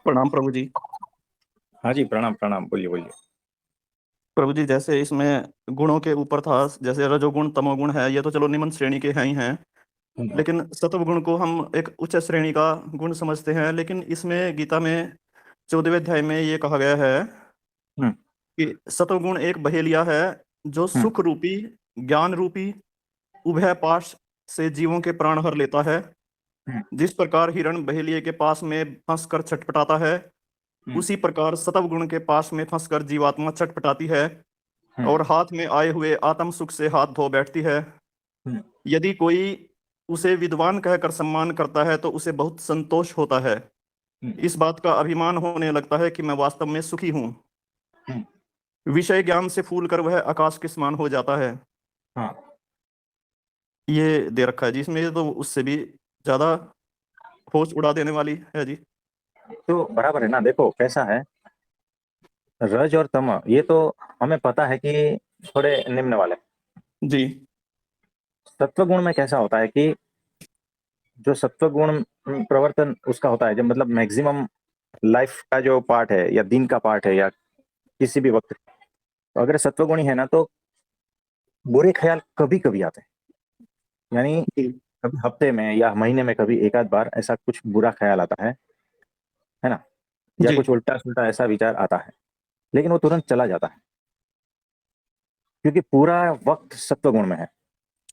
प्रणाम प्रभु जी। हाँ जी, प्रणाम प्रणाम, बोलिए बोलिए। प्रभु जी, जैसे इसमें गुणों के ऊपर था, जैसे रजोगुण तमोगुण है, ये तो चलो निम्न श्रेणी के हैं ही हैं। हम्म, लेकिन सत्वगुण को हम एक उच्च श्रेणी का गुण समझते हैं। लेकिन इसमें गीता में 14वें अध्याय में ये कहा गया है हम्म, कि सत्वगुण एक बहेलिया है जो हम्म, सुख रूपी, ज्ञान रूपी उभय पाश से जीवों के प्राण हर लेता है। हम्म, जिस प्रकार हिरण बहेलिये के पास में फंसकर छटपटाता है, हम्म, उसी प्रकार सत्वगुण के पास में फंसकर जीवात्मा छटपटाती है हम्म, और हाथ में आए हुए आत्म सुख से हाथ धो बैठती है। हम्म, यदि कोई उसे विद्वान कहकर सम्मान करता है तो उसे बहुत संतोष होता है। हम्म, इस बात का अभिमान होने लगता है कि मैं वास्तव में सुखी हूँ। हम्म, विषय ज्ञान से फूल कर वह आकाश के समान हो जाता है। हाँ। ये दे रखा है जी इसमें, ये तो उससे भी ज्यादा होश उड़ा देने वाली है जी। तो बराबर है ना, देखो कैसा है। रज और तम ये तो हमें पता है कि थोड़े निम्न वाले। जी सत्व गुण में कैसा होता है कि जो सत्व गुण प्रवर्तन उसका होता है, जब मतलब मैक्सिमम लाइफ का जो पार्ट है या दिन का पार्ट है या किसी भी वक्त, तो अगर सत्व गुणी है ना तो बुरे ख्याल कभी कभी आते हैं। यानी जी कभी हफ्ते में या महीने में कभी एक आध बार ऐसा कुछ बुरा ख्याल आता है ना, या जी कुछ उल्टा सुल्टा ऐसा विचार आता है, लेकिन वो तुरंत चला जाता है क्योंकि पूरा वक्त सत्व गुण में है।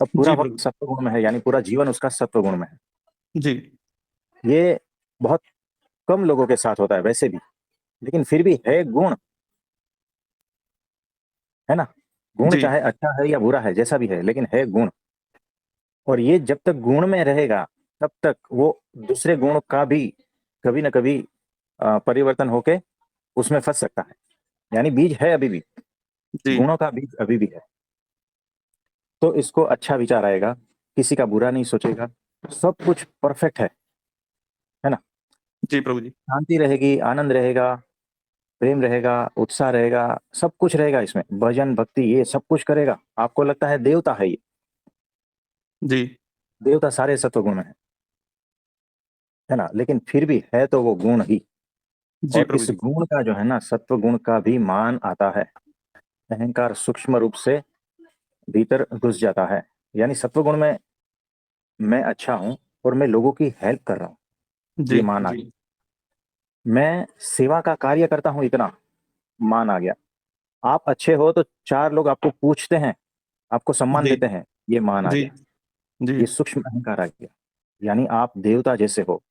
अब पूरा जी वक्त प्रभु सत्व गुण में है यानी पूरा जीवन उसका सत्व गुण में है। जी ये बहुत कम लोगों के साथ होता है वैसे भी, लेकिन फिर भी है गुण, है ना। गुण जी चाहे अच्छा है या बुरा है जैसा भी है, लेकिन है गुण। और ये जब तक गुण में रहेगा तब तक वो दूसरे गुण का भी कभी ना कभी परिवर्तन होके उसमें फंस सकता है। यानी बीज है अभी भी, जी गुणों का बीज अभी भी है। तो इसको अच्छा विचार आएगा, किसी का बुरा नहीं सोचेगा, सब कुछ परफेक्ट है ना। जी प्रभु जी शांति रहेगी, आनंद रहेगा, प्रेम रहेगा, उत्साह रहेगा, सब कुछ रहेगा इसमें, भजन भक्ति ये सब कुछ करेगा। आपको लगता है देवता है ये, जी देवता सारे सत्व गुण में है ना, लेकिन फिर भी है तो वो गुण ही। जी और प्रभु इस जी गुण का जो है ना, सत्व गुण का भी मान आता है। अहंकार सूक्ष्म रूप से भीतर घुस जाता है। यानी सत्व गुण में मैं अच्छा हूं और मैं लोगों की हेल्प कर रहा हूँ, जी ये मान आ जी गया। मैं सेवा का कार्य करता हूं, इतना मान आ गया। आप अच्छे हो तो चार लोग आपको पूछते हैं, आपको सम्मान जी देते हैं, ये मान आ जी गया। जी ये सूक्ष्म अहंकार आ गया। यानी आप देवता जैसे हो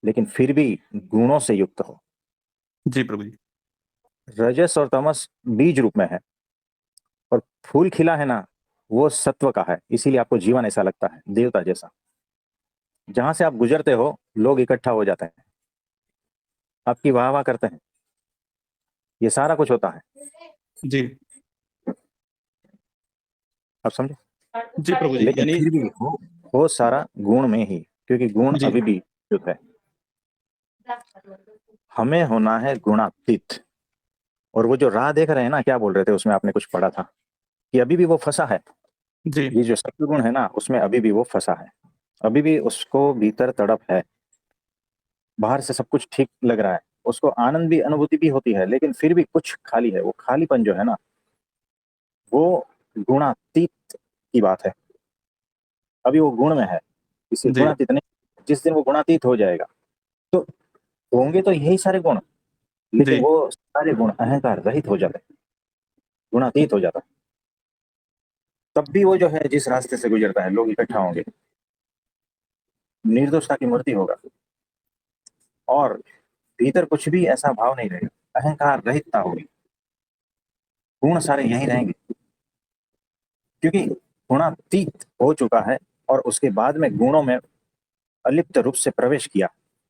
लेकिन फिर भी गुणों से युक्त हो। जी प्रभु जी रजस और तमस बीज रूप में है, और फूल खिला है ना, वो सत्व का है, इसीलिए आपको जीवन ऐसा लगता है देवता जैसा। जहां से आप गुजरते हो लोग इकट्ठा हो जाते हैं, आपकी वाह वाह करते हैं, ये सारा कुछ होता है। जी आप समझे। जी प्रभु जी लेकिन यानी फिर भी हो सारा गुण में ही, क्योंकि गुण जी अभी भी युक्त है। हमें होना है गुणातीत। और वो जो राह देख रहे हैं ना, क्या बोल रहे थे उसमें, आपने कुछ पढ़ा था कि अभी भी वो फंसा है। जी ये जो सत्वगुण है ना, उसमें अभी भी वो फंसा है। अभी भी उसको भीतर तड़प है। बाहर से सब कुछ ठीक लग रहा है, उसको आनंद भी अनुभूति भी होती है, लेकिन फिर भी कुछ खाली है। वो खालीपन जो है ना, वो गुणातीत की बात है। अभी वो गुण में है, इसे जी गुणातीत नहीं। जिस दिन वो गुणातीत हो जाएगा तो होंगे तो यही सारे गुण, जी लेकिन वो सारे गुण अहंकार रहित हो जाते हैं, गुणातीत हो जाता है। तब भी वो जो है जिस रास्ते से गुजरता है लोग इकट्ठा होंगे, निर्दोषता की मूर्ति होगा, और भीतर कुछ भी ऐसा भाव नहीं रहेगा, अहंकार रहितता होगी, गुण सारे यही रहेंगे, क्योंकि गुणातीत हो चुका है। और उसके बाद में गुणों में अलिप्त रूप से प्रवेश किया,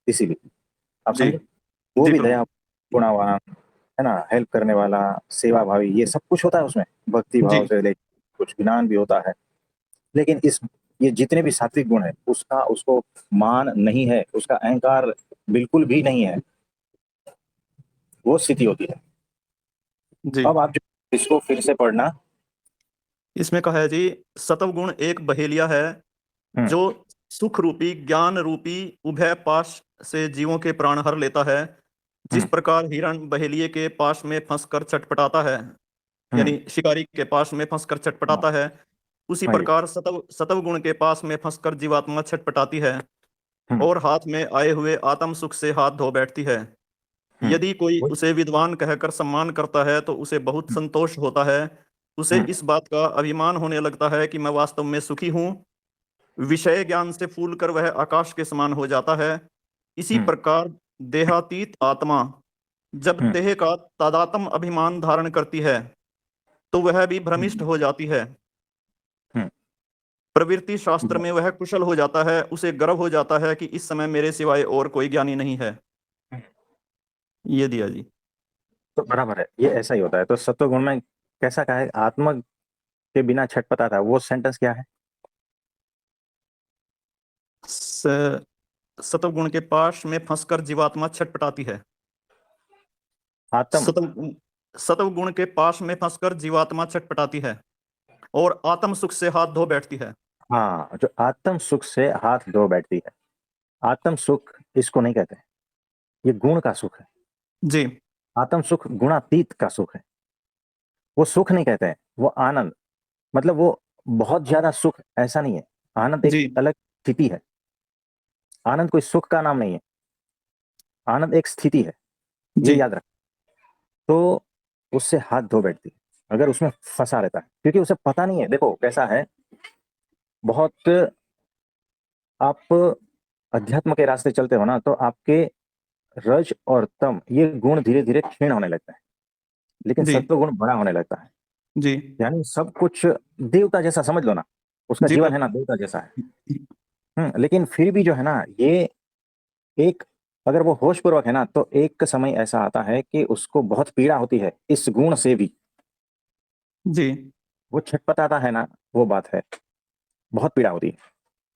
इसीलिए। आप जी समझे। वो जी भी प्रभु दया, गुणावान, है ना, हेल्प करने वाला, सेवा भावी, ये सब कुछ होता है उसमें, भक्ति जी भाव से लेकर कुछ ज्ञान भी होता है। लेकिन इस ये जितने भी सात्विक गुण है उसका उसको मान नहीं है, उसका अहंकार बिल्कुल भी नहीं है। वो स्थिति होती है। जी अब आप जो इसको फिर से पढ़ना। इसमें कहा है जी, सतवगुण एक बहेलिया है हम्म, जो सुख रूपी, ज्ञान रूपी उभय पाश से जीवों के प्राण हर लेता है। जिस हम्म। प्रकार हिरण बहेलिये के पास में फंसकर छटपटाता है, हम्म। यानी शिकारी के पास में फंसकर हाँ। छटपटाता है, उसी हाँ जी। प्रकार सतव सतव गुण के पास में फंसकर जीवात्मा छटपटाती है हम्म। और हाथ में आए हुए आत्म सुख से हाथ धो बैठती है। हम्म। यदि कोई वही। उसे विद्वान कहकर सम्मान करता है तो उसे बहुत हम्म। संतोष होता है। उसे हम्म। इस बात का अभिमान होने लगता है कि मैं वास्तव में सुखी हूँ। विषय ज्ञान से फूल कर वह आकाश के समान हो जाता है। इसी हम्म। प्रकार देहातीत आत्मा जब हम्म। देह का तादात्म अभिमान धारण करती है तो वह भी भ्रमिष्ठ हम्म। हो जाती है। हम्म। प्रवृत्ति शास्त्र बराबर। में वह कुशल हो जाता है, उसे गर्व हो जाता है कि इस समय मेरे सिवाय और कोई ज्ञानी नहीं है। ये दिया जी। तो बराबर है, ये ऐसा ही होता है। तो सत्व गुण में कैसा कहा है, आत्मा के बिना छटपटा था, वो सेंटेंस क्या है? स- सतव गुण के पाश में फंसकर जीवात्मा छटपटाती है। आत्म। सतव सतव गुण के पाश में फंसकर जीवात्मा छटपटाती है और आत्म सुख से हाथ धो बैठती है। हाँ, जो आत्म सुख से हाथ धो बैठती है। आत्म सुख इसको नहीं कहते, ये गुण का सुख है। जी आत्म सुख गुणातीत का सुख है। वो सुख नहीं कहते हैं, वो आनंद। मतलब वो बहुत ज्यादा सुख ऐसा नहीं है। आनंद एक जी अलग स्थिति है। आनंद कोई सुख का नाम नहीं है। आनंद एक स्थिति है, ये जी याद रख। तो उससे हाथ धो बैठती है अगर उसमें फंसा रहता है, क्योंकि उसे पता नहीं है। देखो कैसा है, बहुत आप अध्यात्म के रास्ते चलते हो ना, तो आपके रज और तम ये गुण धीरे धीरे क्षीण होने लगता है, लेकिन जी सत्व गुण बड़ा होने लगता है। जी यानी सब कुछ देवता जैसा समझ लो ना, उसका जी जीवन है ना प्रभु। देवता जैसा है। लेकिन फिर भी जो है ना, ये एक, अगर वो होश पूर्वक है ना, तो एक समय ऐसा आता है कि उसको बहुत पीड़ा होती है इस गुण से भी। जी वो छटपटाता है ना, वो बात है, बहुत पीड़ा होती है।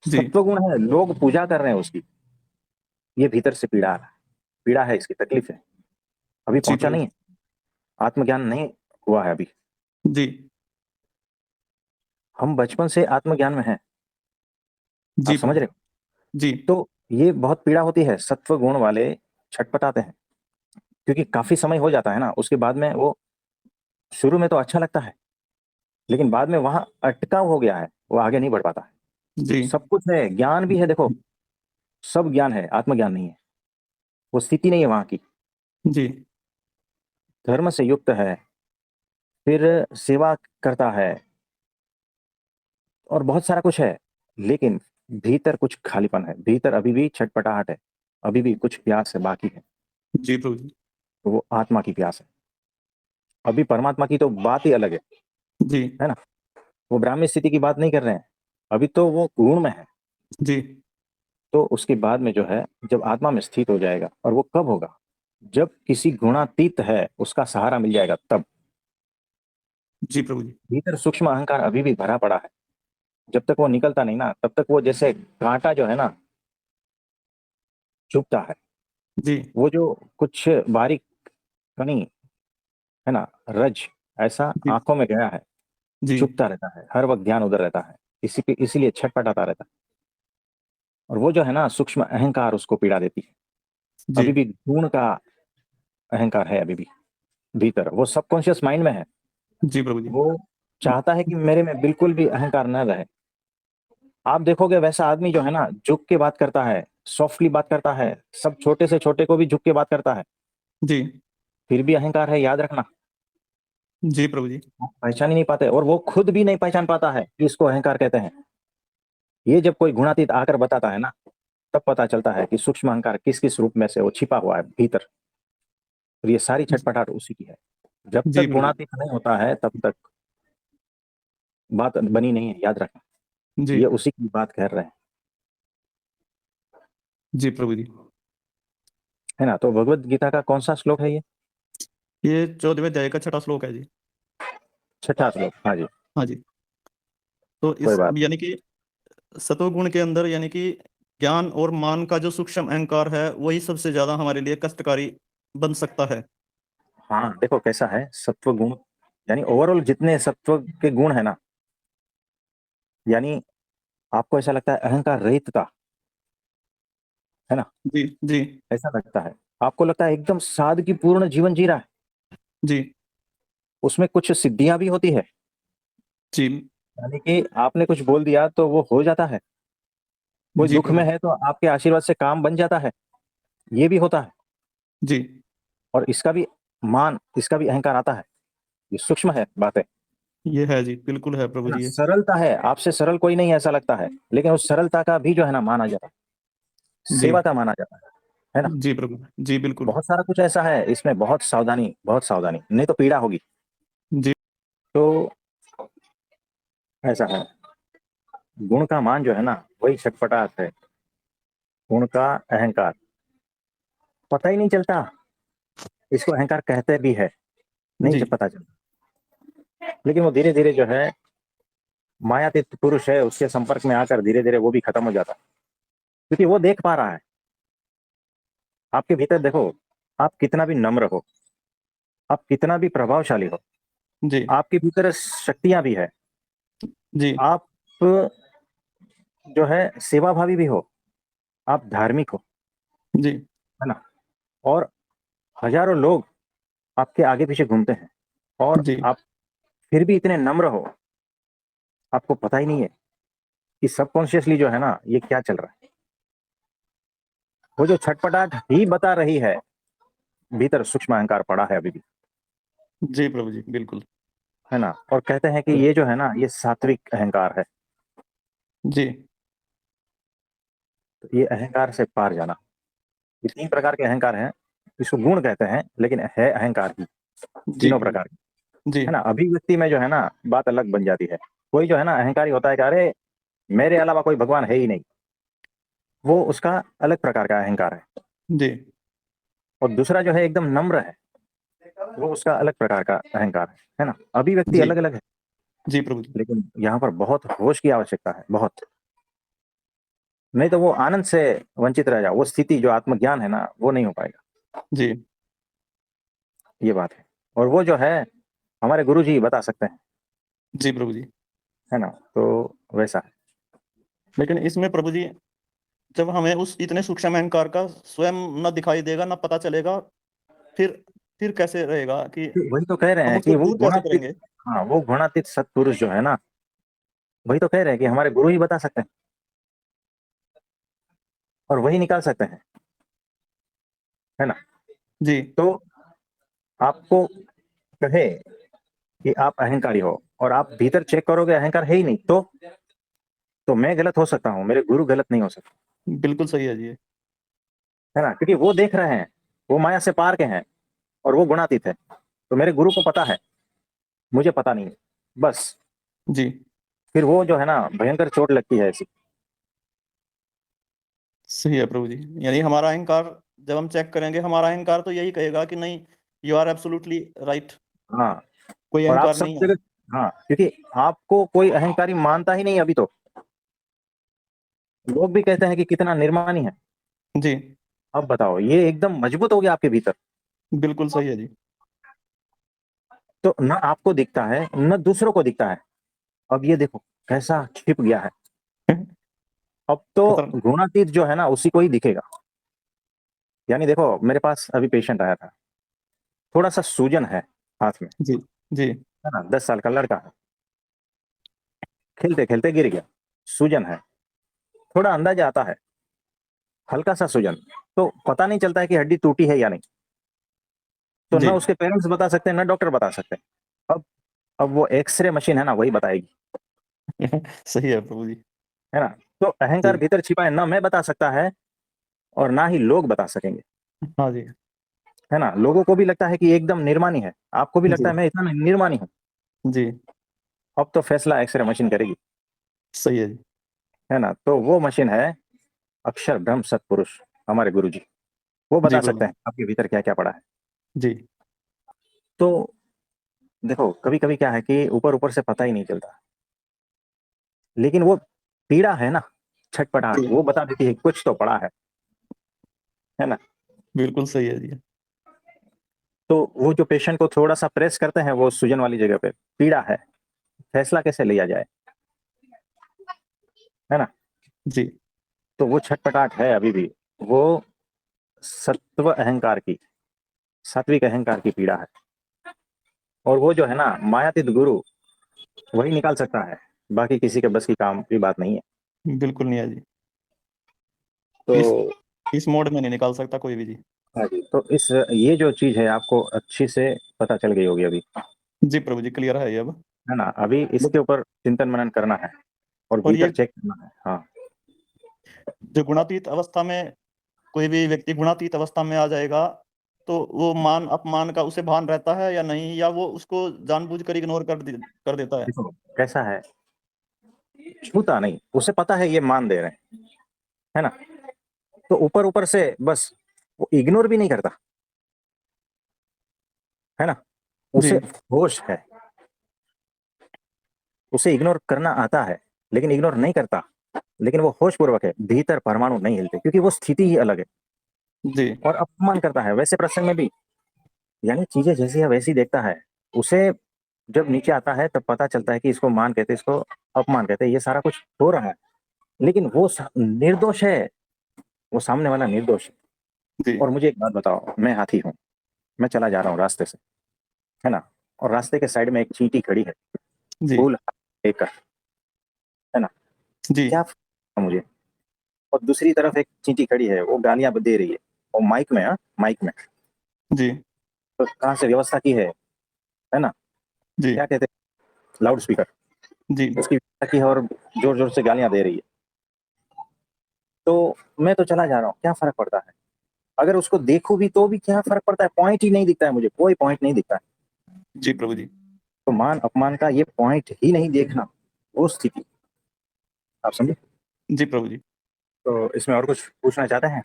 जी सत्व गुण है, लोग पूजा कर रहे हैं उसकी, ये भीतर से पीड़ा आ रहा है। पीड़ा है, इसकी तकलीफ है, अभी जी पहुंचा प्रभु। नहीं है, आत्मज्ञान नहीं हुआ है अभी। जी हम बचपन से आत्मज्ञान में हैं, आप जी समझ रहे प्रभु। हो? जी तो ये बहुत पीड़ा होती है, सत्व गुण वाले छटपटाते हैं, क्योंकि काफी समय हो जाता है ना, उसके बाद में वो, शुरू में तो अच्छा लगता है, लेकिन बाद में वहां अटकाव हो गया है, वो आगे नहीं बढ़ पाता है। जी सब कुछ है, ज्ञान भी है, देखो सब ज्ञान है, आत्मज्ञान नहीं है। वो स्थिति नहीं है वहां की। जी धर्म से युक्त है, फिर सेवा करता है, और बहुत सारा कुछ है, लेकिन भीतर कुछ खालीपन है, भीतर अभी भी छटपटाहट है, अभी भी कुछ प्यास है बाकी है। जी प्रभु जी। तो वो आत्मा की प्यास है। अभी परमात्मा की तो बात ही अलग जी है ना। वो ब्राह्मी स्थिति की बात नहीं कर रहे हैं, अभी तो वो गुण में है। जी तो उसके बाद में जो है, जब आत्मा में स्थित हो जाएगा, और वो कब होगा, जब किसी गुणातीत है उसका सहारा मिल जाएगा तब। जी प्रभु जी। भीतर सूक्ष्म अहंकार अभी भी भरा पड़ा है, जब तक वो निकलता नहीं ना, तब तक वो जैसे कांटा जो है ना, चुभता है। जी वो जो कुछ बारीक कणी है ना, रज, ऐसा जी आंखों में गया है, जी चुभता रहता है, हर वक्त ध्यान उधर रहता है, इसी पे इसीलिए छटपटाता रहता है। और वो जो है ना, सूक्ष्म अहंकार उसको पीड़ा देती है। जी अभी भी गुण का अहंकार है अभी भी भीतर, वो सबकॉन्शियस माइंड में है। जी प्रभु जी। वो चाहता है कि मेरे में बिल्कुल भी अहंकार न रहे। आप देखोगे वैसा आदमी जो है ना, झुक के बात करता है, सॉफ्टली बात करता है, सब छोटे से छोटे को भी झुक के बात करता है, जी फिर भी अहंकार है, याद रखना। जी प्रभु जी। आप पहचान ही नहीं पाते, और वो खुद भी नहीं पहचान पाता है कि इसको अहंकार कहते हैं। ये जब कोई गुणातीत आकर बताता है ना, तब पता चलता है कि सूक्ष्म अहंकार किस किस रूप में से वो छिपा हुआ है भीतर। और ये सारी छटपटाहट उसी की है। जब जी तक प्रभु गुणातीत नहीं होता है, तब तक बात बनी नहीं है, याद रखना। जी। ये उसी की बात कर रहे हैं, जी प्रभु जी। है ना। तो भगवत गीता का कौन सा श्लोक है ये? ये 14वें अध्याय का छठा श्लोक है जी। छठा श्लोक, हाँ जी। हाँ जी। तो कोई इस बात। यानी कि सतोगुण के अंदर यानी कि ज्ञान और मान का जो सूक्ष्म अहंकार है वही सबसे ज्यादा हमारे लिए कष्टकारी बन सकता है। हाँ, देखो कैसा है सत्व गुण, यानी ओवरऑल जितने सत्व के गुण है ना, यानी आपको ऐसा लगता है अहंकार रहितता, है ना, जी जी ऐसा लगता है। आपको लगता है एकदम सादगीपूर्ण जीवन जी रहा है, जी उसमें कुछ सिद्धियां भी होती है, जी यानी कि आपने कुछ बोल दिया तो वो हो जाता है, कोई जी दुख में प्रभु है तो आपके आशीर्वाद से काम बन जाता है, ये भी होता है। जी। और इसका भी मान, इसका भी अहंकार आता है, ये सूक्ष्म है बातें, ये है जी, बिल्कुल है प्रभु है ना। जी ये। सरलता है, आपसे सरल कोई नहीं ऐसा लगता है, लेकिन उस सरलता का भी जो है ना माना जाता है, जी सेवा का माना जाता है ना। जी प्रभु जी बिल्कुल। बहुत सारा कुछ ऐसा है इसमें, बहुत सावधानी, नहीं तो पीड़ा होगी। जी तो ऐसा है, गुण का मान जो है ना वही छटपटाहट है, गुण का अहंकार पता ही नहीं चलता, इसको अहंकार कहते भी है, नहीं जी जब पता चलता, लेकिन वो धीरे धीरे जो है मायातीत पुरुष है उसके संपर्क में आकर धीरे धीरे वो भी खत्म हो जाता है, क्योंकि वो देख पा रहा है आपके भीतर। देखो, आप कितना भी नम्र हो, आप कितना भी प्रभावशाली हो, जी आपके भीतर शक्तियां भी है, जी आप जो है सेवाभावी भी हो, आप धार्मिक हो, जी है ना। और हजारों लोग आपके आगे पीछे घूमते हैं, और जी आप फिर भी इतने नम्र हो, आपको पता ही नहीं है कि सबकॉन्शियसली जो है ना ये क्या चल रहा है। वो जो छटपटाहट ही बता रही है, भीतर सूक्ष्म अहंकार पड़ा है अभी भी, जी प्रभु जी बिल्कुल। है ना। और कहते हैं कि ये जो है ना ये सात्विक अहंकार है। जी तो ये अहंकार से पार जाना, ये तीन प्रकार के अहंकार हैं, इसको गुण कहते हैं, लेकिन है अहंकार ही जी तीनों प्रभु प्रकार के, जी है ना। अभिव्यक्ति में जो है ना बात अलग बन जाती है। कोई जो है ना अहंकारी होता है कि अरे मेरे अलावा कोई भगवान है ही नहीं, वो उसका अलग प्रकार का अहंकार है। जी और दूसरा जो है एकदम नम्र है, वो उसका अलग प्रकार का अहंकार है ना। अभिव्यक्ति जी अलग अलग है, जी प्रभु जी लेकिन यहाँ पर बहुत होश की आवश्यकता है, बहुत, नहीं तो वो आनंद से वंचित रह जाओ, वो स्थिति जो आत्मज्ञान है ना वो नहीं हो पाएगा, जी ये बात है। और वो जो है हमारे गुरु जी बता सकते हैं, जी प्रभु जी। है ना। तो वैसा है। लेकिन इसमें प्रभु जी, जब हमें उस इतने सूक्ष्म अहंकार का स्वयं न दिखाई देगा, न पता चलेगा, फिर फिर कैसे रहेगा कि वही तो कह रहे हम हैं उसको कि वो दूर कैसे गुणातीत, करेंगे? हाँ वो गुणातीत सत्पुरुष जो है ना, वही तो कह रहे हैं कि हमारे गुरु ही बता सकते हैं और वही निकाल सकते हैं, है ना। जी तो आपको कहे कि आप अहंकारी हो और आप भीतर चेक करोगे अहंकार है ही नहीं, तो मैं गलत हो सकता हूँ, मेरे गुरु गलत नहीं हो सकते, बिल्कुल सही है जी ये। है ना। क्योंकि वो देख रहे हैं, वो माया से पार के हैं और वो गुणातीत है, तो मेरे गुरु को पता है, मुझे पता नहीं है, बस। जी फिर वो जो है ना भयंकर चोट लगती है ऐसी। सही है प्रभु जी। यानी हमारा अहंकार, जब हम चेक करेंगे, हमारा अहंकार तो यही कहेगा कि नहीं, यू आर एब्सोल्युटली राइट, हाँ, कोई और आप अहंकार सब नहीं है। जगह, हाँ क्योंकि आपको कोई अहंकारी मानता ही नहीं अभी तो, लोग भी कहते हैं कि कितना निर्मानी है। जी अब बताओ, ये एकदम मजबूत हो गया आपके भीतर, बिल्कुल सही है जी। तो न आपको दिखता है न दूसरों को दिखता है। अब ये देखो कैसा छिप गया है, अब तो खतर गुणातीत जो है ना उसी को ही दिखेगा। यानी देखो मेरे पास अभी पेशेंट आया था, थोड़ा सा सूजन है हाथ में, जी जी है ना, 10 साल का लड़का है, खेलते खेलते गिर गया, सूजन है, थोड़ा अंदाजा आता है, हल्का सा सूजन, तो पता नहीं चलता है कि हड्डी टूटी है या नहीं, तो जी ना उसके पेरेंट्स बता सकते हैं ना डॉक्टर बता सकते हैं। अब वो एक्सरे मशीन है ना वही बताएगी, सही है प्रभु जी। है ना। तो अहंकार जी भीतर छिपा है, ना मैं बता सकता है और ना ही लोग बता सकेंगे, हाँ जी है ना। लोगों को भी लगता है कि एकदम निर्मानी है, आपको भी लगता जी है मैं इतना निर्मानी हूँ। जी अब तो फैसला एक्सरे मशीन करेगी, सही है जी है ना। तो वो मशीन है अक्षर ब्रह्म सत्पुरुष, हमारे गुरु जी, वो जी बता प्रभु सकते हैं आपके भीतर क्या क्या पड़ा है। जी तो देखो कभी कभी क्या है कि ऊपर ऊपर से पता ही नहीं चलता, लेकिन वो पीड़ा है ना, छटपटाहट, जी वो बता देती है कुछ तो पड़ा है ना। बिल्कुल सही है जी। तो वो जो पेशेंट को थोड़ा सा प्रेस करते हैं वो सूजन वाली जगह पे, पीड़ा है, फैसला कैसे लिया जाए, है ना। जी तो वो छटपटाहट है अभी भी, वो सत्व अहंकार की, सात्विक अहंकार की पीड़ा है। और वो जो है ना मायातीत गुरु, वही निकाल सकता है, बाकी किसी के बस की काम की बात नहीं है। बिल्कुल नहीं है जी। तो इस इस मोड में नहीं निकाल सकता कोई भी जी। हाँ जी, तो इस ये जो चीज है आपको अच्छी से पता चल गई होगी अभी, जी प्रभु जी, क्लियर है ये अब। है ना। अभी इसके ऊपर चिंतन मनन करना है और और भीतर ये चेक करना है। हाँ जो गुणातीत अवस्था में कोई भी व्यक्ति गुणातीत अवस्था में आ जाएगा, तो वो मान अपमान का उसे भान रहता है या नहीं, या वो उसको जानबूझकर इग्नोर कर देता है? देखो कैसा है, छूता नहीं, उसे पता है ये मान दे रहे हैं, है ना। तो ऊपर ऊपर से बस वो इग्नोर भी नहीं करता, है ना। जी उसे होश है, उसे इग्नोर करना आता है, लेकिन इग्नोर नहीं करता। लेकिन वो होश पूर्वक है, भीतर परमाणु नहीं हिलते, क्योंकि वो स्थिति ही अलग है। जी और अपमान करता है वैसे प्रसंग में भी, यानी चीजें जैसी है वैसी देखता है। उसे जब नीचे आता है तब पता चलता है कि इसको मान कहते हैं, इसको अपमान कहते हैं, ये सारा कुछ हो रहा है। लेकिन वो निर्दोष है, वो सामने वाला निर्दोष है। जी और मुझे एक बात बताओ, मैं हाथी हूँ, मैं चला जा रहा हूँ रास्ते से, है ना। और रास्ते के साइड में एक चींटी खड़ी है, जी फूल लेकर, है ना। जी क्या है मुझे। और दूसरी तरफ एक चींटी खड़ी है, वो गालियां दे रही है, और माइक में, हाँ माइक में। जी तो कहाँ से व्यवस्था की है ना। जी क्या कहते हैं, लाउड स्पीकर, जी उसकी व्यवस्था की है, और जोर जोर से गालियां दे रही है। तो मैं तो चला जा रहा हूँ, क्या फर्क पड़ता है। अगर उसको देखो भी तो भी क्या फर्क पड़ता है, पॉइंट ही नहीं दिखता है मुझे, कोई पॉइंट नहीं दिखता है। जी प्रभु जी। तो मान अपमान का ये पॉइंट ही नहीं देखना, वो स्थिति, आप समझे। जी प्रभु जी। तो इसमें और कुछ पूछना चाहते हैं।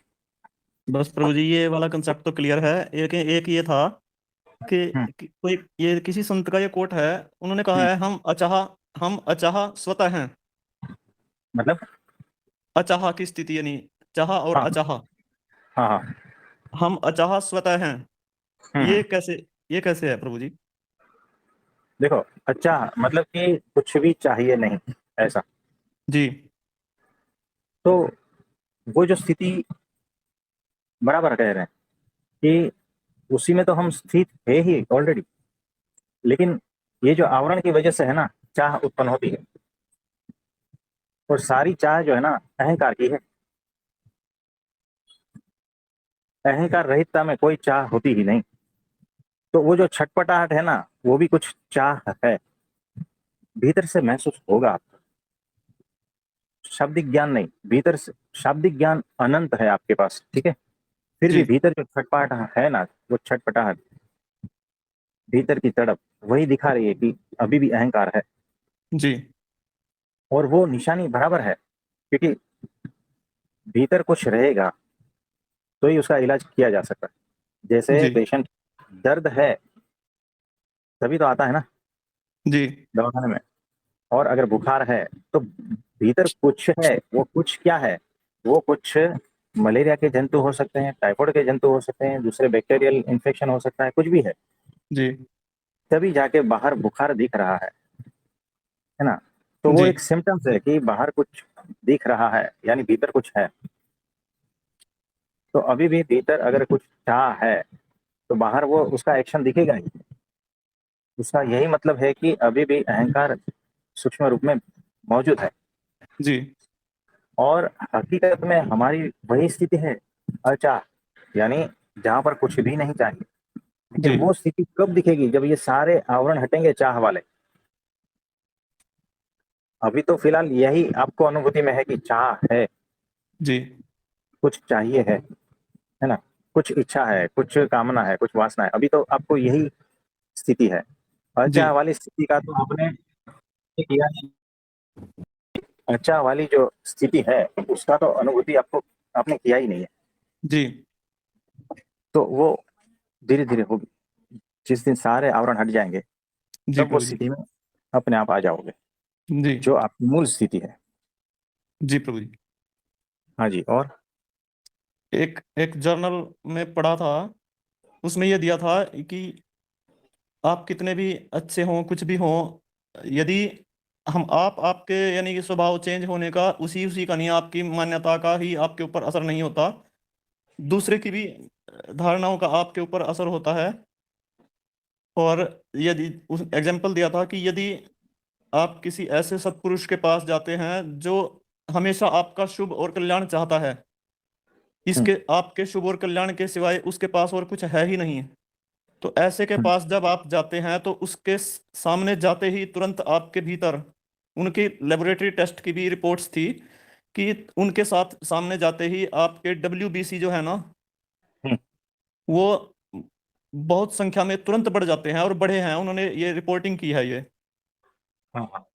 बस प्रभु जी, ये वाला कंसेप्ट तो क्लियर है। एक एक ये था हम्म कि कोई, ये किसी संत का ये कोट है। उन्होंने कहा हम्म, है, हम अचाह स्वतः हैं। मतलब। अचाह की स्थिति यानी चाह और हाँ अचाह। हाँ हाँ। हम अचाह स्वतः हैं। हम्म। ये कैसे है प्रभु जी? देखो, अच्छा मतलब कि कुछ भी चाहिए नहीं, ऐसा। जी तो वो जो स्थिति बराबर कह रहे हैं कि उसी में तो हम स्थित है ही ऑलरेडी। लेकिन ये जो आवरण की वजह से है ना, चाह उत्पन्न होती है। और सारी चाह जो है ना अहंकार की है। अहंकार रहितता में कोई चाह होती ही नहीं। तो वो जो छटपटाहट है ना, वो भी कुछ चाह है, भीतर से महसूस होगा आपको। शाब्दिक ज्ञान नहीं, भीतर से। शाब्दिक ज्ञान अनंत है आपके पास, ठीक है। फिर जी भी भीतर जो छटपटाहट है ना, वो छटपटाहट, भीतर की तड़प, वही दिखा रही है कि अभी भी अहंकार है। जी और वो निशानी बराबर है, क्योंकि भीतर कुछ रहेगा तो ही उसका इलाज किया जा सकता है। जैसे जी पेशेंट, दर्द है तभी तो आता है ना जी दवाखाने में। और अगर बुखार है तो भीतर कुछ है, वो कुछ क्या है, वो कुछ मलेरिया के जंतु हो सकते हैं, टाइफाइड के जंतु हो सकते हैं, दूसरे बैक्टीरियल इन्फेक्शन हो सकता है, कुछ भी है। जी तभी जाके बाहर बुखार दिख रहा है ना। तो वो जी एक सिम्टम्स है कि बाहर कुछ दिख रहा है, यानी भीतर कुछ है। तो अभी भी भीतर अगर कुछ चाह है तो बाहर वो उसका एक्शन दिखेगा ही। उसका यही मतलब है कि अभी भी अहंकार सूक्ष्म रूप में मौजूद है। जी और हकीकत में हमारी वही स्थिति है, अचाह, यानी जहां पर कुछ भी नहीं चाहिए। जी लेकिन वो स्थिति कब दिखेगी, जब ये सारे आवरण हटेंगे चाह वाले। अभी तो फिलहाल यही आपको अनुभूति में है कि चाह है, जी कुछ चाहिए है ना। कुछ इच्छा है, कुछ कामना है, कुछ वासना है, अभी तो आपको यही स्थिति है। जी अचाह वाली स्थिति का तो आपने किया नहीं। अचाह वाली जो स्थिति है उसका तो अनुभूति आपको आपने किया ही नहीं है। जी तो वो धीरे धीरे होगी। जिस दिन सारे आवरण हट जाएंगे जी तब वो प्रभु जी। स्थिति में अपने आप आ जाओगे, जी जो आपकी मूल स्थिति है। जी प्रभु जी। हाँ जी। और एक एक जर्नल में पढ़ा था, उसमें यह दिया था कि आप कितने भी अच्छे हों, कुछ भी हों, यदि हम आपके यानी कि स्वभाव चेंज होने का उसी उसी का नहीं, आपकी मान्यता का ही आपके ऊपर असर नहीं होता। दूसरे की भी धारणाओं का आपके ऊपर असर होता है। और यदि उस एग्जाम्पल दिया था कि यदि आप किसी ऐसे सत्पुरुष के पास जाते हैं जो हमेशा आपका शुभ और कल्याण चाहता है, हम्म, इसके आपके शुभ और कल्याण के सिवाय उसके पास और कुछ है ही नहीं, तो ऐसे के हम्म, पास जब आप जाते हैं तो उसके सामने जाते ही तुरंत आपके भीतर, उनकी लेबोरेटरी टेस्ट की भी रिपोर्ट्स थी कि उनके साथ सामने जाते ही आपके WBC जो है ना, हम्म, वो बहुत संख्या में तुरंत बढ़ जाते हैं और बढ़े हैं। उन्होंने ये रिपोर्टिंग की है ये। हाँ हाँ।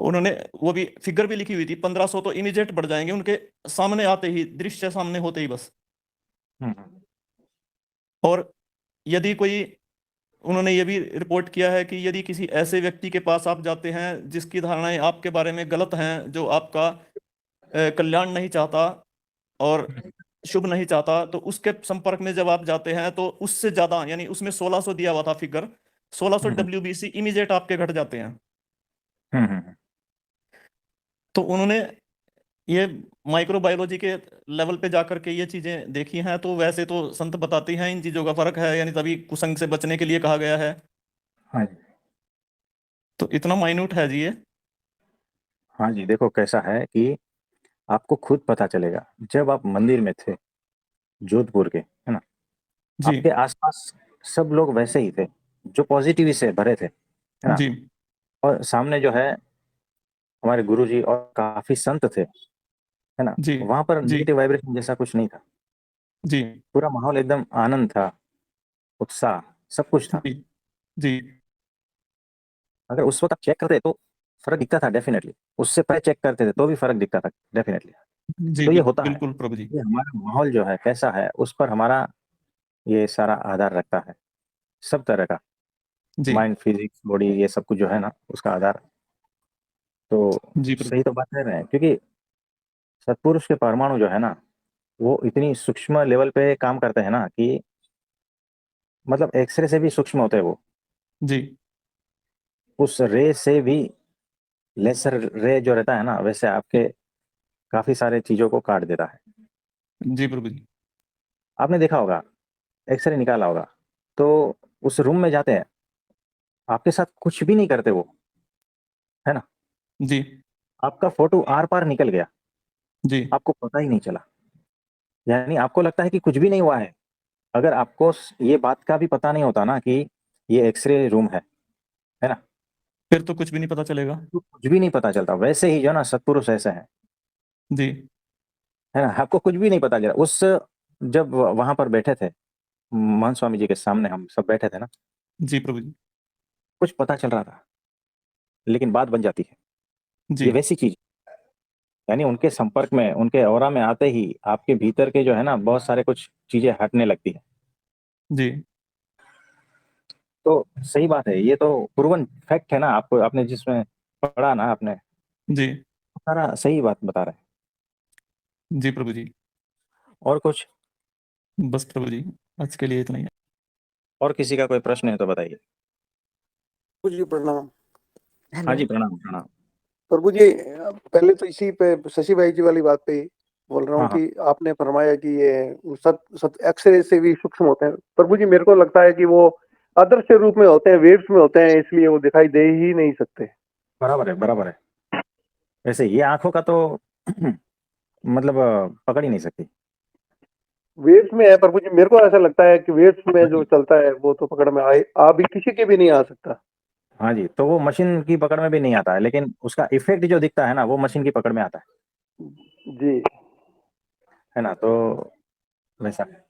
उन्होंने वो भी फिगर भी लिखी हुई थी, 1500 तो इमीडिएट बढ़ जाएंगे उनके सामने आते ही, दृश्य सामने होते ही बस। हम्म, और यदि कोई, उन्होंने ये भी रिपोर्ट किया है कि यदि किसी ऐसे व्यक्ति के पास आप जाते हैं जिसकी धारणाएं आपके बारे में गलत हैं, जो आपका कल्याण नहीं चाहता और शुभ नहीं चाहता, तो उसके संपर्क में जब आप जाते हैं तो उससे ज्यादा, यानी उसमें 1600 दिया हुआ था फिगर, 1600 हम्म, WBC इमीडिएट आपके घट जाते हैं। हम्म, तो उन्होंने ये माइक्रोबायोलॉजी के लेवल पे जाकर के ये चीजें देखी हैं। तो वैसे तो संत बताती हैं इन चीजों का फर्क है, यानी तभी कुसंग से बचने के लिए कहा गया है। हाँ जी। तो इतना माइन्यूट है जी ये। हाँ जी, देखो कैसा है कि आपको खुद पता चलेगा जब आप मंदिर में थे, जोधपुर के, है ना? जी। आपके आसपास सब लोग वैसे ही थे, जो पॉजिटिव से भरे थे, है ना? जी। और सामने जो है हमारे गुरुजी और काफी संत थे, है ना? जी। वहां पर जी। नेगेटिव वाइब्रेशन जैसा कुछ नहीं था। जी। पूरा माहौल एकदम आनंद था, उत्साह, सब कुछ था। जी। जी। अगर उस वक्त आप चेक करते तो फर्क दिखता था डेफिनेटली। उससे पहले चेक करते थे तो भी फर्क दिखता था डेफिनेटली। जी। तो ये होता है, बिल्कुल प्रभु जी। ये हमारा माहौल जो है कैसा है उस पर हमारा ये सारा आधार रखता है, सब तरह का, जी। माइंड, फिजिक्स, बॉडी, ये सब कुछ जो है ना उसका आधार। तो जी सही प्रभु। तो बात कह रहे हैं, क्योंकि सत्पुरुष के परमाणु जो है ना वो इतनी सूक्ष्म लेवल पे काम करते हैं ना कि मतलब एक्सरे से भी सूक्ष्म होते हैं वो। जी। उस रे से भी लेसर रे जो रहता है ना वैसे आपके काफी सारे चीजों को काट देता है। जी प्रभु जी। आपने देखा होगा, एक्सरे निकाला होगा, तो उस रूम में जाते हैं, आपके साथ कुछ भी नहीं करते वो, है ना? जी। आपका फोटो आर पार निकल गया, जी। आपको पता ही नहीं चला। यानी आपको लगता है कि कुछ भी नहीं हुआ है। अगर आपको ये बात का भी पता नहीं होता ना कि ये एक्सरे रूम है ना, फिर तो कुछ भी नहीं पता चलेगा। तो कुछ भी नहीं पता चलता। वैसे ही जो ना सत्पुरुष ऐसे हैं, जी। है ना? आपको कुछ भी नहीं पता चला उस, जब वहां पर बैठे थे महंत स्वामी जी के सामने हम सब बैठे थे ना, जी प्रभु जी। कुछ पता चल रहा था लेकिन बात बन जाती है। जी। ये वैसी चीज, यानी उनके संपर्क में, उनके ऑरा में आते ही आपके भीतर के जो है ना बहुत सारे कुछ चीजें हटने लगती है। जी। तो सही बात है, ये तो प्रूवन फैक्ट है ना। आपको, आपने जिसमें पढ़ा ना आपने, जी। सारा सही बात बता रहे हैं। जी प्रभु जी। और कुछ, बस प्रभु जी, आज के लिए इतना ही है। और किसी का कोई प्रश्न है तो बताइए। प्रभु जी प्रणाम। हाँ हेलो जी, प्रणाम प्रणाम। प्रभु जी, पहले तो इसी पे शशि भाई जी वाली बात पे ही बोल रहा हूँ हाँ हाँ। कि आपने फरमाया कि ये सत सत एक्सरे से भी सूक्ष्म होते हैं। प्रभु जी मेरे को लगता है कि वो अदृश्य रूप में होते हैं, वेव्स में होते हैं, इसलिए वो दिखाई दे ही नहीं सकते। बराबर है, बराबर है। वैसे ये आंखों का तो मतलब पकड़ ही नहीं सकती। वेव्स में है प्रभु जी, मेरे को ऐसा लगता है कि वेव्स में हाँ जो जी। चलता है वो तो पकड़ में आए, आ भी किसी के भी नहीं आ सकता। हाँ जी, तो वो मशीन की पकड़ में भी नहीं आता है, लेकिन उसका इफेक्ट जो दिखता है ना वो मशीन की पकड़ में आता जी है ना? तो वैसा है।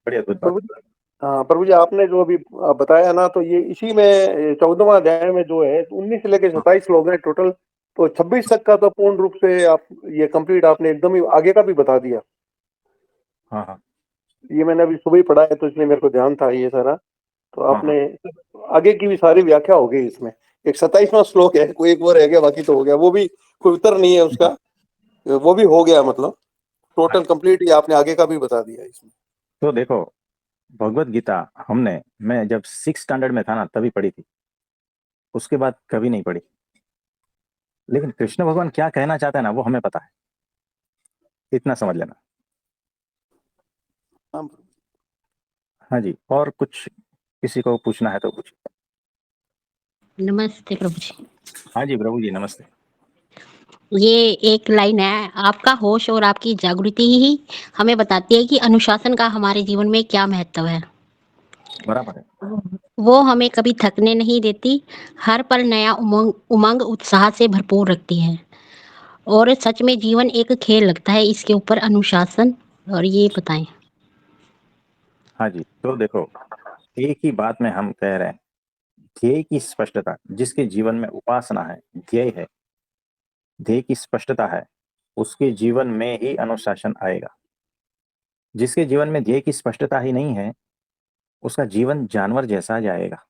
बड़ी अद्भुत बात। प्रभु जी। हाँ प्रभु जी, आपने जो अभी बताया ना, तो ये इसी में 14वां अध्याय में जो है 19 से लेकर हाँ 27 श्लोक हैं टोटल। तो 26 तक का तो पूर्ण रूप से आप ये कंप्लीट आपने एकदम ही आगे का भी बता दिया। हाँ हाँ ये मैंने अभी सुबह ही पढ़ा है, तो इसलिए मेरे को ध्यान था ये सारा। तो हाँ हाँ। आपने आगे की भी सारी व्याख्या हो गई इसमें। एक 27वां श्लोक है, कोई एक वो रह गया, बाकी तो हो गया वो भी, कोई उत्तर नहीं है उसका, वो भी हो गया मतलब। हाँ टोटल जी। कंप्लीट ही आपने आगे का भी बता दिया इसमें। तो देखो, भगवत गीता हमने, मैं जब 6 स्टैंडर्ड में था ना तभी पढ़ी थी, उसके बाद कभी नहीं पढ़ी। लेकिन कृष्ण भगवान क्या कहना चाहते हैं ना वो हमें पता है, इतना समझ लेना। हाँ हाँ जी, और कुछ किसी को पूछना है तो कुछ? नमस्ते प्रभु जी। हाँ जी प्रभु जी, नमस्ते। ये एक लाइन है, आपका होश और आपकी जागृति ही हमें बताती है कि अनुशासन का हमारे जीवन में क्या महत्व है। बराबर है। वो हमें कभी थकने नहीं देती, हर पल नया उमंग उमंग उत्साह से भरपूर रखती है। और सच में जीवन एक खेल लगता है, इसके ऊपर अनुशासन और ये बताएं। हाँ जी, तो देखो, एक ही बात में हम कह रहे हैं, ध्येय की स्पष्टता, जिसके जीवन में उपासना है, ध्येय है, ध्येय की स्पष्टता है, उसके जीवन में ही अनुशासन आएगा। जिसके जीवन में ध्येय की स्पष्टता ही नहीं है, उसका जीवन जानवर जैसा जाएगा।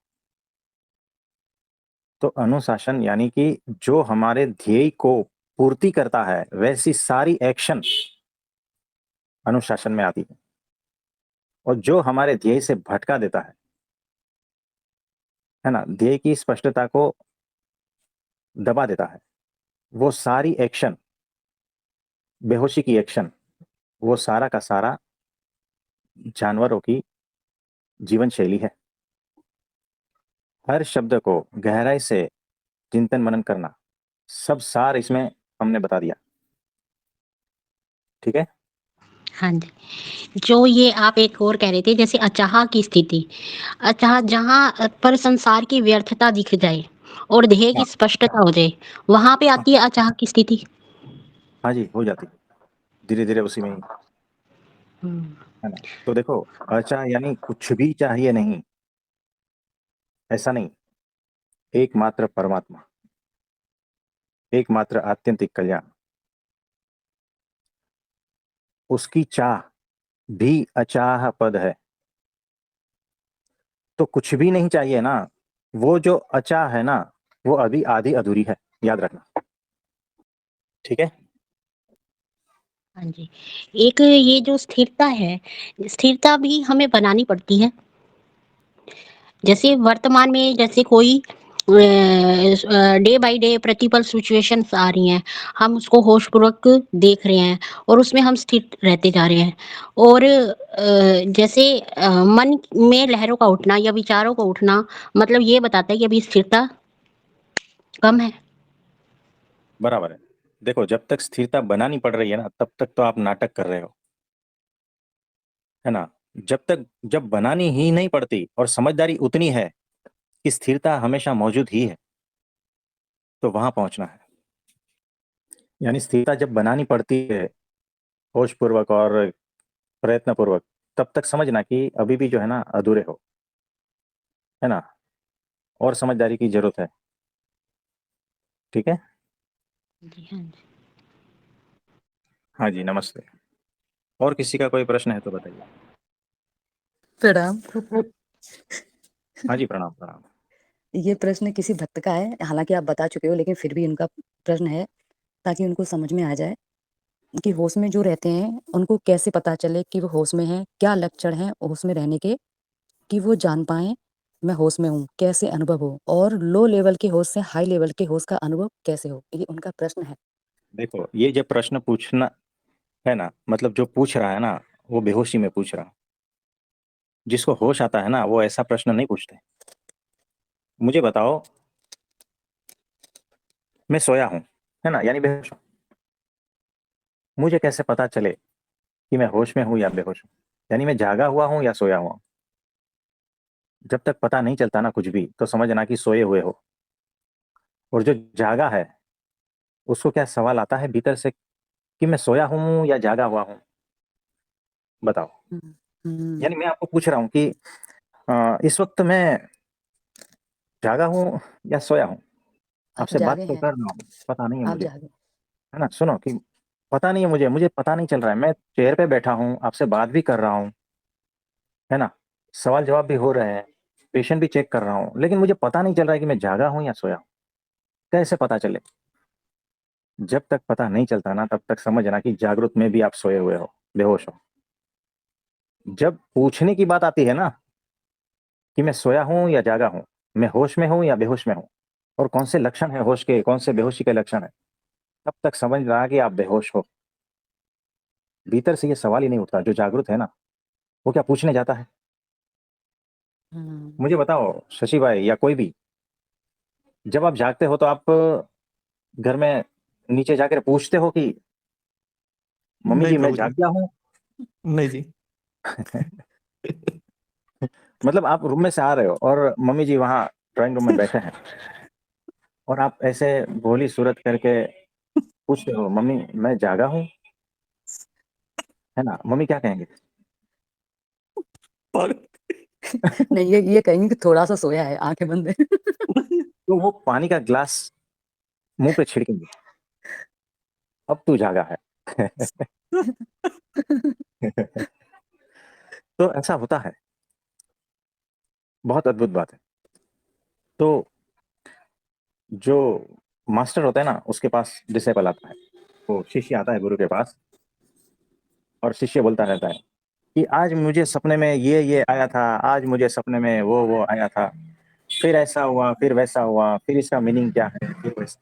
तो अनुशासन यानी कि जो हमारे ध्येय को पूर्ति करता है, वैसी सारी एक्शन अनुशासन में आती है। और जो हमारे ध्येय से भटका देता है ना, ध्येय की स्पष्टता को दबा देता है, वो सारी एक्शन, बेहोशी की एक्शन, वो सारा का सारा जानवरों की जीवन शैली है। हर शब्द को गहराई से चिंतन मनन करना, सब सार इसमें हमने बता दिया। ठीक है। हाँ जी। जो ये आप एक और कह रहे थे, जैसे अचाह की स्थिति, अचाह जहाँ पर संसार की व्यर्थता दिख जाए और ध्येय की हाँ स्पष्टता हो जाए, वहां पे हाँ आती है अचाह की स्थिति। हाँ जी, हो जाती है धीरे धीरे उसी में ही, हम्म, है ना। तो देखो, अचा यानी कुछ भी चाहिए नहीं, ऐसा नहीं। एकमात्र परमात्मा, एकमात्र आत्यंतिक कल्याण, उसकी चाह भी अचाह पद है। तो कुछ भी नहीं चाहिए ना, वो जो अचाह है ना, वो अभी आधी अधूरी है, याद रखना। ठीक है। हाँ जी। एक ये जो स्थिरता है, स्थिरता भी हमें बनानी पड़ती है। जैसे वर्तमान में जैसे कोई डे बाय डे प्रतिपल सिचुएशंस आ रही हैं, हम उसको होशपूर्वक देख रहे हैं और उसमें हम स्थिर रहते जा रहे हैं। और जैसे मन में लहरों का उठना या विचारों का उठना, मतलब ये बताता है कि अभी स्थिरता कम है। बराबर है। देखो, जब तक स्थिरता बनानी पड़ रही है ना, तब तक तो आप नाटक कर रहे हो, है ना। जब बनानी ही नहीं पड़ती और समझदारी उतनी है कि स्थिरता हमेशा मौजूद ही है, तो वहां पहुंचना है। यानी स्थिरता जब बनानी पड़ती है होशपूर्वक और प्रयत्नपूर्वक, तब तक समझना कि अभी भी जो है ना अधूरे हो, है ना, और समझदारी की जरूरत है। ठीक है। जी हाँ जी। हाँ जी, नमस्ते। और किसी का कोई प्रश्न है तो बताइए। प्रणाम। हाँ जी, प्रणाम प्रणाम। ये प्रश्न किसी भक्त का है, हालांकि आप बता चुके हो, लेकिन फिर भी इनका प्रश्न है ताकि उनको समझ में आ जाए कि होश में जो रहते हैं उनको कैसे पता चले कि वो होश में हैं, क्या लक्षण हैं होश में रहने के, कि वो जान पाए मैं होश में हूँ, कैसे अनुभव हो, और लो लेवल के होश से हाई लेवल के होश का अनुभव कैसे हो। ये उनका प्रश्न है। देखो, ये जब प्रश्न पूछना है ना, मतलब जो पूछ रहा है ना, वो बेहोशी में पूछ रहा है। जिसको होश आता है ना, वो ऐसा प्रश्न नहीं पूछते। मुझे बताओ, मैं सोया हूं, है ना, यानी बेहोश हूं, मुझे कैसे पता चले कि मैं होश में हूं या बेहोश हूं, यानी मैं जागा हुआ हूं या सोया हुआ हूं। जब तक पता नहीं चलता ना कुछ भी, तो समझना कि सोए हुए हो। और जो जागा है, उसको क्या सवाल आता है भीतर से कि मैं सोया हूं या जागा हुआ हूं, बताओ। हम्म, हम्म, यानी मैं आपको पूछ रहा हूं कि इस वक्त मैं जागा हूं या सोया हूं, आप आपसे बात जागे तो हैं। कर रहा हूं, पता नहीं है आप मुझे, जागे। है ना। सुनो कि पता नहीं है मुझे पता नहीं चल रहा है। मैं चेयर पे बैठा हूं, आपसे बात भी कर रहा हूं, है ना, सवाल जवाब भी हो रहे हैं, पेशेंट भी चेक कर रहा हूं, लेकिन मुझे पता नहीं चल रहा है कि मैं जागा हूं या सोया हूं। कैसे पता चले? जब तक पता नहीं चलता ना, तब तक समझना कि जागृत में भी आप सोए हुए हो, बेहोश हो। जब पूछने की बात आती है ना कि मैं सोया हूं या जागा हूं, मैं होश में हूं या बेहोश में हूं, और कौन से लक्षण है होश के, कौन से बेहोशी के लक्षण है, तब तक समझ रहा कि आप बेहोश हो। भीतर से ये सवाल ही नहीं उठता जो जागृत है ना, वो क्या पूछने जाता है? मुझे बताओ शशि भाई या कोई भी, जब आप जागते हो तो आप घर में नीचे जाकर पूछते हो कि मम्मी नहीं जी मैं प्रभु जी, जाग गया हूँ? नहीं जी। मतलब आप रूम में से आ रहे हो और मम्मी जी वहाँ ड्राइंग रूम में बैठे हैं और आप ऐसे भोली सूरत करके पूछते हो मम्मी मैं जागा हूँ, है ना? मम्मी क्या कहेंगे? पागल। नहीं, ये कहेंगे कि थोड़ा सा सोया है, आंखें बंद है। तो वो पानी का ग्लास मुंह पे छिड़केंगे, अब तू जागा है। तो ऐसा होता है, बहुत अद्भुत बात है। तो जो मास्टर होता है ना, उसके पास डिसेबल आता है, वो शिष्य आता है गुरु के पास और शिष्य बोलता रहता है कि आज मुझे सपने में ये आया था, आज मुझे सपने में वो आया था, फिर ऐसा हुआ, फिर वैसा हुआ, फिर इसका मीनिंग क्या है, फिर वैसा।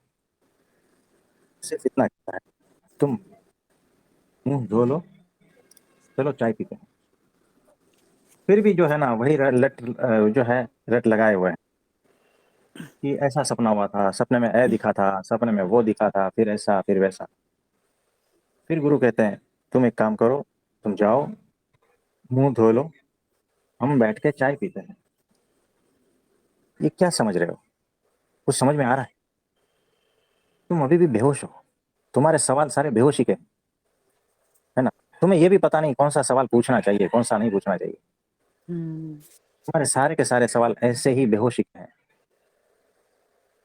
सिर्फ इतना कहता है, तुम मुंह धो लो, चलो चाय पीते हैं। फिर भी जो है ना वही लट जो है रट लगाए हुए हैं कि ऐसा सपना हुआ था, सपने में ए दिखा था, सपने में वो दिखा था, फिर ऐसा फिर वैसा। फिर गुरु कहते हैं तुम एक काम करो, तुम जाओ मुंह धो लो, हम बैठ के चाय पीते हैं। ये क्या समझ रहे हो? कुछ समझ में आ रहा है? तुम अभी भी बेहोश हो, तुम्हारे सवाल सारे बेहोशी के, है ना? तुम्हें ये भी पता नहीं कौन सा सवाल पूछना चाहिए, कौन सा नहीं पूछना चाहिए। हम्म, तुम्हारे सारे के सारे सवाल ऐसे ही बेहोशी के हैं।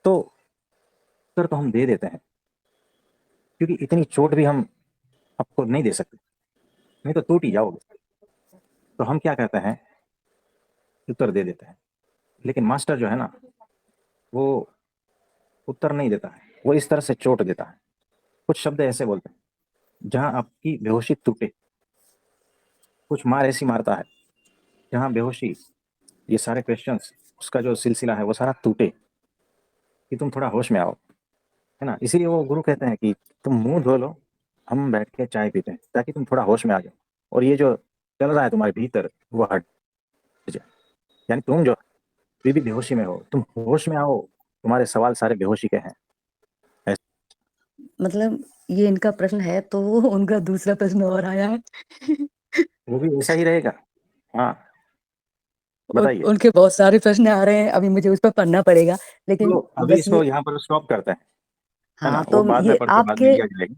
तो उत्तर तो हम दे देते हैं, क्योंकि इतनी चोट भी हम आपको नहीं दे सकते, नहीं तो टूट ही जाओगे। तो हम क्या करते हैं, उत्तर दे देते हैं। लेकिन मास्टर जो है ना, वो उत्तर नहीं देता है, वो इस तरह से चोट देता है। कुछ शब्द ऐसे बोलते हैं जहां आपकी बेहोशी टूटे, कुछ मार ऐसी मारता है जहां बेहोशी, ये सारे क्वेश्चंस, उसका जो सिलसिला है वो सारा टूटे, कि तुम थोड़ा होश में आओ, है ना? इसीलिए वो गुरु कहते हैं कि तुम मुंह धो लो, हम बैठ के चाय पीते हैं, ताकि तुम थोड़ा होश में आ जाओ और ये जो चल रहा है तुम्हारे भीतर वो हट जाए। यानी तुम जो अभी भी बेहोशी में हो, तुम होश में आओ, तुम्हारे सवाल सारे बेहोशी के हैं। मतलब ये इनका प्रश्न है तो उनका दूसरा प्रश्न और आया है। वो भी ऐसा ही रहेगा। हाँ, बताइए। उनके बहुत सारे प्रश्न आ रहे हैं, अभी मुझे उस पर पढ़ना पड़ेगा, लेकिन तो अभी बस इसको ये, यहाँ पर स्टॉप करते हैं, है ना? हाँ वो तो बाद में ये पढ़ के बाद में आपके, लिया जाएगा।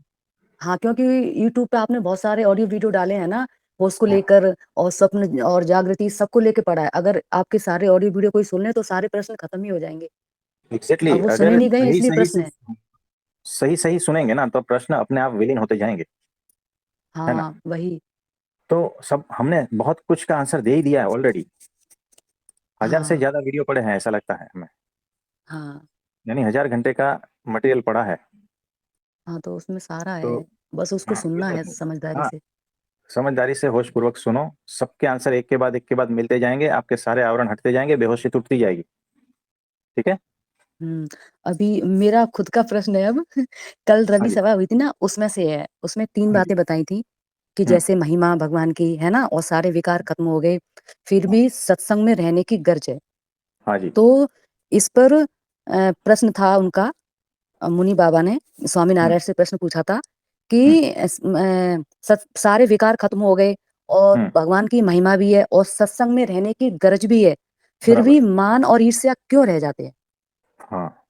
हाँ क्योंकि यूट्यूब पे आपने बहुत सारे ऑडियो वीडियो डाले हैं ना, होश को हाँ, लेकर और स्वप्न और जागृति सबको लेके पढ़ा है। अगर आपके सारे ऑडियो वीडियो कोई सुन ले तो सारे प्रश्न खत्म ही हो जाएंगे। एग्जैक्टली। अब वो सुने अगर नहीं गए इसलिए प्रश्न है। सही सही सुनेंगे ना, तो प्रश्न अपने आप विलीन होते जाएंगे, है ना? हाँ वही। तो सब हमने बहुत कुछ का आंसर दे ही दिया है ऑलरेडी। 1000 से हाँ ज्यादा वीडियो पड़े हैं ऐसा लगता है हमें, हाँ यानी 1000 घंटे का मटेरियल पड़ा है। हाँ, तो उसमें सारा तो है, बस उसको हाँ, ये सुनना तो है है। समझदारी हाँ, से। समझदारी से होशपूर्वक सुनो, सबके आंसर एक के बाद मिलते जाएंगे, आपके सारे आवरण हटते जाएंगे, बेहोशी टूटती जाएगी। ठीक है? अभी मेरा खुद का प्रश्न है अब। कल हाँ रवि जी, सभा हुई थी ना, उसमें से है, उसमें 3 हाँ जी। बातें बताई थी कि हम्म, जैसे महिमा भगवान की है ना, और सारे विकार खत्म हो गए, फिर हाँ भी सत्संग में रहने की गर्ज है। हाँ जी। तो इस पर प्रश्न था उनका, मुनि बाबा ने स्वामी हम्म, नारायण से प्रश्न पूछा था हम्म, कि सारे विकार खत्म हो गए और हम्म, भगवान की महिमा भी है और सत्संग में रहने की गरज भी है, फिर भी बराबर। मान और ईर्ष्या क्यों रह जाते हैं? हाँ,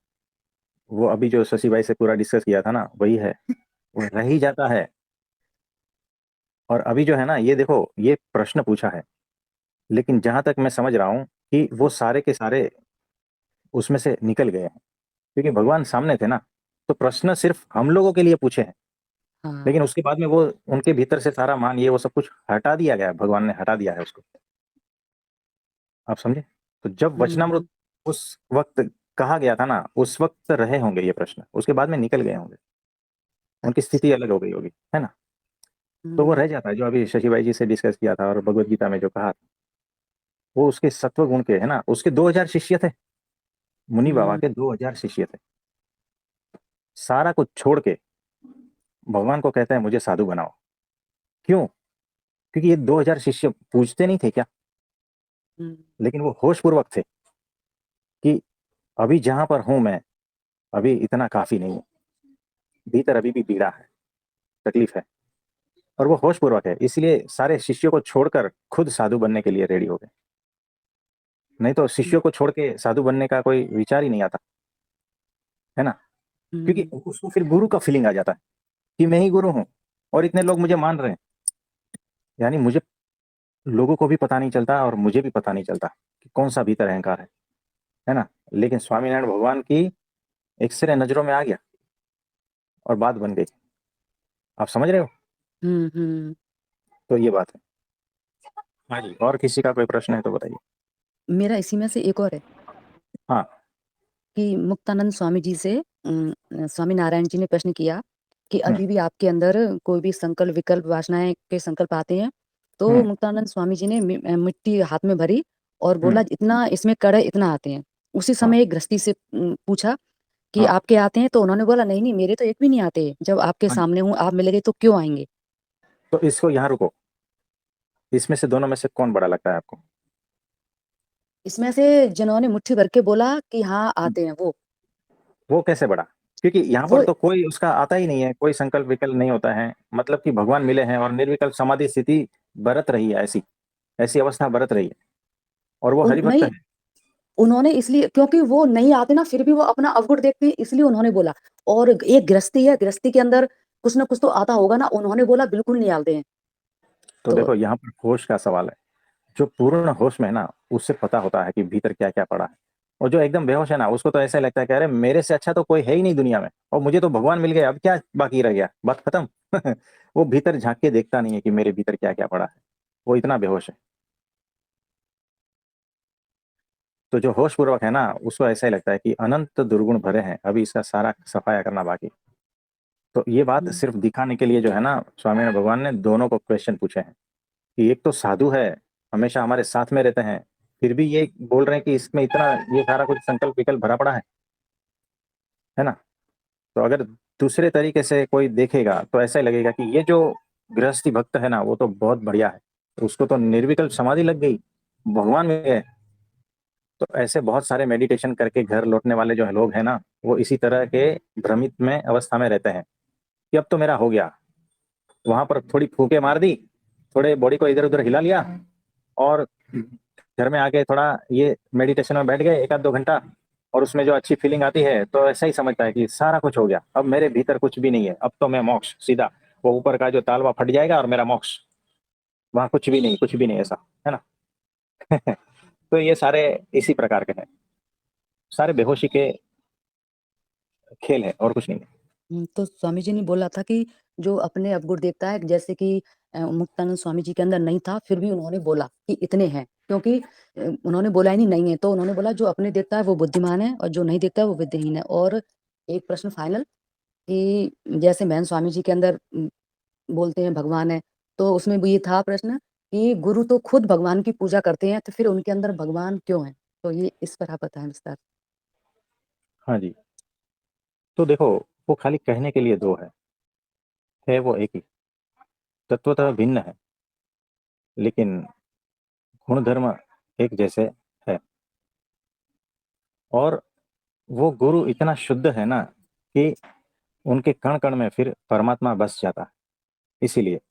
वो अभी जो शशि भाई से पूरा डिस्कस किया था ना, वही है, वो रह ही जाता है। और अभी जो है ना, ये देखो, ये प्रश्न पूछा है, लेकिन जहां तक मैं समझ रहा हूँ कि वो सारे के सारे उसमें से निकल गए हैं, क्योंकि भगवान सामने थे ना। तो प्रश्न सिर्फ हम लोगों के लिए पूछे हैं, हाँ। लेकिन उसके बाद में वो उनके भीतर से सारा मान, ये वो सब कुछ हटा दिया गया है, भगवान ने हटा दिया है उसको। आप समझे? तो जब वचनामृत हम्म, उस वक्त कहा गया था ना, उस वक्त रहे होंगे ये प्रश्न, उसके बाद में निकल गए होंगे, उनकी स्थिति अच्छा। अलग हो गई होगी, है ना? तो वो हम्म, रह जाता है, जो अभी शशि भाई जी से डिस्कस किया था और भगवत गीता में जो कहा था, वो उसके सत्व गुण के, है ना? उसके 2000 शिष्य थे, मुनि बाबा हम्म, के 2000 शिष्य थे। सारा कुछ छोड़ के भगवान को कहते हैं मुझे साधु बनाओ। क्यों? क्योंकि ये 2000 शिष्य पूछते नहीं थे क्या, लेकिन वो होशपूर्वक थे कि अभी जहां पर हूं मैं, अभी इतना काफी नहीं है, भीतर अभी भी पीड़ा है, तकलीफ है, और वो होशपूर्वक है, इसलिए सारे शिष्यों को छोड़कर खुद साधु बनने के लिए रेडी हो गए। नहीं तो शिष्यों को छोड़ के साधु बनने का कोई विचार ही नहीं आता, है ना, क्योंकि उसको फिर गुरु का फीलिंग आ जाता है कि मैं ही गुरु हूं और इतने लोग मुझे मान रहे हैं, यानी मुझे, लोगों को भी पता नहीं चलता और मुझे भी पता नहीं चलता कि कौन सा भीतर अहंकार है ना। लेकिन स्वामीनारायण भगवान की एक्सरे नजरों में आ गया और बात बन गई। आप समझ रहे हो? तो ये बात है। हाँ जी, और किसी का कोई प्रश्न है तो बताइए। मेरा इसी में से एक और है हाँ। कि मुक्तानंद स्वामी जी से स्वामी नारायण जी ने प्रश्न किया कि अभी भी आपके अंदर कोई भी संकल्प विकल्प वासनाएं के संकल्प आते हैं, तो हम्म, मुक्तानंद स्वामी जी ने मिट्टी हाथ में भरी और बोला हम्म, इतना इसमें कड़े इतना आते हैं। उसी हाँ, समय एक गृहस्थी से पूछा कि हाँ, आपके आते हैं, तो उन्होंने बोला नहीं नहीं मेरे तो एक भी नहीं आते, जब आपके हाँ। सामने हूँ आप मिलेंगे तो क्यों आएंगे। तो इसको यहाँ रुको, इसमें से दोनों में से कौन बड़ा लगता है आपको? इसमें से जिन्होंने मुट्ठी भर के बोला कि हाँ आते हैं वो कैसे बड़ा? क्योंकि यहाँ पर वो तो कोई उसका आता ही नहीं है, कोई संकल्प विकल्प नहीं होता है, मतलब कि भगवान मिले हैं और निर्विकल्प समाधि स्थिति बरत रही है, ऐसी ऐसी अवस्था बरत रही है, और वो हरिभक्त नहीं, है। उन्होंने इसलिए क्योंकि वो नहीं आते ना, फिर भी वो अपना अवगुण देखते हैं इसलिए उन्होंने बोला। और एक गृहस्थी है, गृहस्थी के अंदर कुछ ना कुछ तो आता होगा ना, उन्होंने बोला बिल्कुल नहीं आते हैं। तो तो देखो यहाँ पर होश का सवाल है। जो पूर्ण होश में है ना, उससे पता होता है कि भीतर क्या क्या पड़ा है। और जो एकदम बेहोश है ना, उसको तो ऐसा लगता है कि अरे मेरे से अच्छा तो कोई है ही नहीं दुनिया में, और मुझे तो भगवान मिल गया, अब क्या बाकी रह गया, बात खत्म। वो भीतर झांक के देखता नहीं है कि मेरे भीतर क्या क्या पड़ा है, वो इतना बेहोश है। तो जो होश पूर्वक है ना, उसको ऐसा ही लगता है कि अनंत दुर्गुण भरे हैं, अभी इसका सारा सफाया करना बाकी। तो ये बात हम्म, सिर्फ दिखाने के लिए जो है ना, स्वामी भगवान ने दोनों को क्वेश्चन पूछे हैं कि एक तो साधु है, हमेशा हमारे साथ में रहते हैं, फिर भी ये बोल रहे हैं कि इसमें इतना ये सारा कुछ संकल्प विकल्प भरा पड़ा है ना। तो अगर दूसरे तरीके से कोई देखेगा तो ऐसा ही लगेगा कि ये जो गृहस्थी भक्त है ना, वो तो बहुत बढ़िया है, उसको तो निर्विकल्प समाधि लग गई, भगवान में गए। तो ऐसे बहुत सारे मेडिटेशन करके घर लौटने वाले जो लोग हैं ना, वो इसी तरह के भ्रमित में अवस्था में रहते हैं कि अब तो मेरा हो गया। वहां पर थोड़ी फूके मार दी, थोड़े बॉडी को इधर उधर हिला लिया, और घर में आके थोड़ा ये मेडिटेशन में बैठ गए 1 आध 2 घंटा, और उसमें जो अच्छी फीलिंग आती है तो ऐसा ही समझता है कि सारा कुछ हो गया, अब मेरे भीतर कुछ भी नहीं है, अब तो मैं मोक्ष सीधा, वो ऊपर का जो तालवा फट जाएगा और मेरा मोक्ष, वहां कुछ भी नहीं, कुछ भी नहीं ऐसा, है ना। तो ये सारे इसी प्रकार के हैं, सारे बेहोशी के खेल है और कुछ नहीं है। तो स्वामी जी ने बोला था कि जो अपने अवगुण देखता है, जैसे कि मुक्तानंद स्वामी जी के अंदर नहीं था, फिर भी उन्होंने बोला कि इतने हैं, क्योंकि उन्होंने बोला ही नहीं है, तो उन्होंने बोला जो अपने देखता है वो बुद्धिमान है और जो नहीं देखता है वो बुद्धिहीन है। और एक प्रश्न फाइनल कि जैसे मैन स्वामी जी के अंदर बोलते हैं भगवान है, तो उसमें भी ये था प्रश्न कि गुरु तो खुद भगवान की पूजा करते हैं, तो फिर उनके अंदर भगवान क्यों है। तो ये इस पर आप बताएं विस्तार। हाँ जी। तो देखो, वो खाली कहने के लिए दो है वो एक ही, तत्वतः भिन्न है, लेकिन गुण धर्म एक जैसे है। और वो गुरु इतना शुद्ध है ना कि उनके कण कण में फिर परमात्मा बस जाता है, इसीलिए